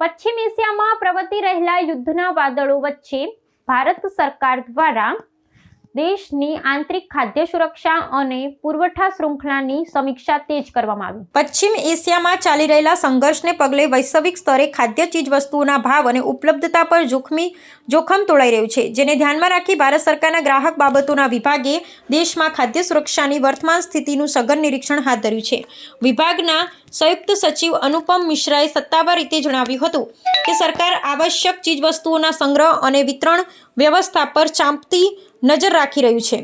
પશ્ચિમ એશિયામાં પ્રવર્તી રહેલા યુદ્ધના વાદળો વચ્ચે ભારત સરકાર દ્વારા દેશની આંતરિક ખાદ્ય સુરક્ષા અને પુરવઠા શૃંખલાની સમીક્ષા તેજ કરવામાં આવી। પશ્ચિમ એશિયામાં ચાલી રહેલા સંઘર્ષને પગલે વૈશ્વિક સ્તરે ખાદ્ય ચીજવસ્તુઓના ભાવ અને ઉપલબ્ધતા પર જોખમ તોળાઈ રહ્યું છે, જેને ધ્યાનમાં રાખી ભારત સરકારના ગ્રાહક બાબતોના વિભાગે દેશમાં ખાદ્ય સુરક્ષાની વર્તમાન સ્થિતિનું સઘન નિરીક્ષણ હાથ ધર્યું છે। વિભાગના સંયુક્ત સચિવ અનુપમ મિશ્રાએ સત્તાવાર રીતે જણાવ્યું હતું કે સરકાર આવશ્યક ચીજવસ્તુઓના સંગ્રહ અને વિતરણ વ્યવસ્થા પર ચાંપતી નજર રાખી રહ્યું છે।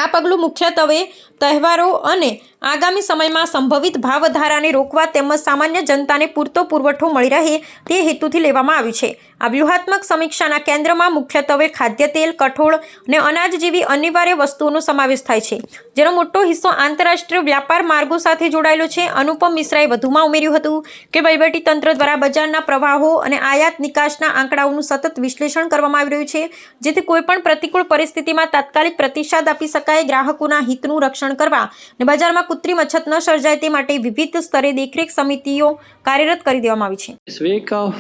આ પગલું મુખ્યત્વે તહેવારો અને આગામી સમયમાં સંભવિત ભાવ વધારાને રોકવા તેમજ સામાન્ય જનતાને પૂરતો પુરવઠો મળી રહે તે હેતુથી લેવામાં આવ્યું છે। આ વ્યૂહાત્મક સમીક્ષાના કેન્દ્રમાં મુખ્યત્વે ખાદ્ય તેલ, કઠોળ અને અનાજ જેવી અનિવાર્ય વસ્તુઓનો સમાવેશ થાય છે, જેનો મોટો હિસ્સો આંતરરાષ્ટ્રીય વ્યાપાર માર્ગો સાથે જોડાયેલો છે। અનુપમ મિશ્રાએ વધુમાં ઉમેર્યું હતું કે વહીવટીતંત્ર દ્વારા બજારના પ્રવાહો અને આયાત નિકાસના આંકડાઓનું સતત વિશ્લેષણ કરવામાં આવી રહ્યું છે, જેથી કોઈપણ પ્રતિકૂળ પરિસ્થિતિમાં તાત્કાલિક પ્રતિસાદ આપી શકાય। ગ્રાહકોના હિતનું રક્ષણ કરવા અને બજારમાં કૃત્રિમ અછત ન સર્જાય તે માટે વિવિધ સ્તરે દેખરેખ સમિતિઓ કાર્યરત કરી દેવામાં આવી છે। In the wake of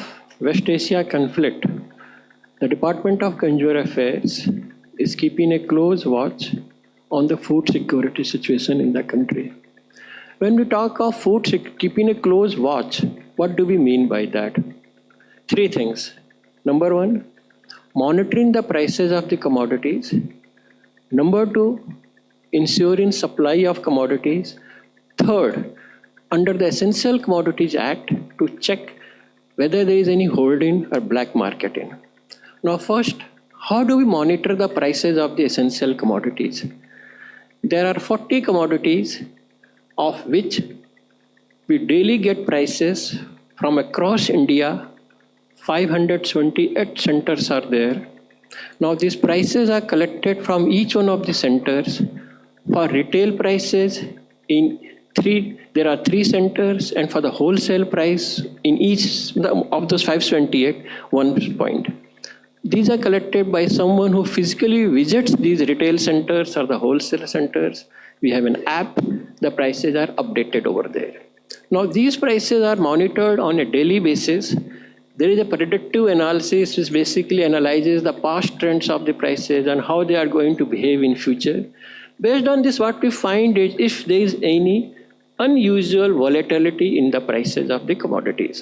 West Asia conflict, the Department of Consumer Affairs is keeping a close watch on the food security situation in the country. When we talk of keeping a close watch, what do we mean by that? Three things. Number one, monitoring the prices of the commodities. Number two, ensuring supply of commodities. Third, under the Essential Commodities Act, to check whether there is any holding or black marketing. Now first, how do we monitor the prices of the essential commodities? There are 40 commodities of which we daily get prices from across India. 528 centers are there. Now these prices are collected from each one of the centers. For retail prices, there are 3 centers, and for the wholesale price in each of those 528, 1 point. These are collected by someone who physically visits these retail centers or the wholesale centers. We have an app, the prices are updated over there. Now these prices are monitored on a daily basis. There is a predictive analysis which basically analyzes the past trends of the prices and how they are going to behave in future. Based on this, what we find is if there is any unusual volatility in the prices of the commodities.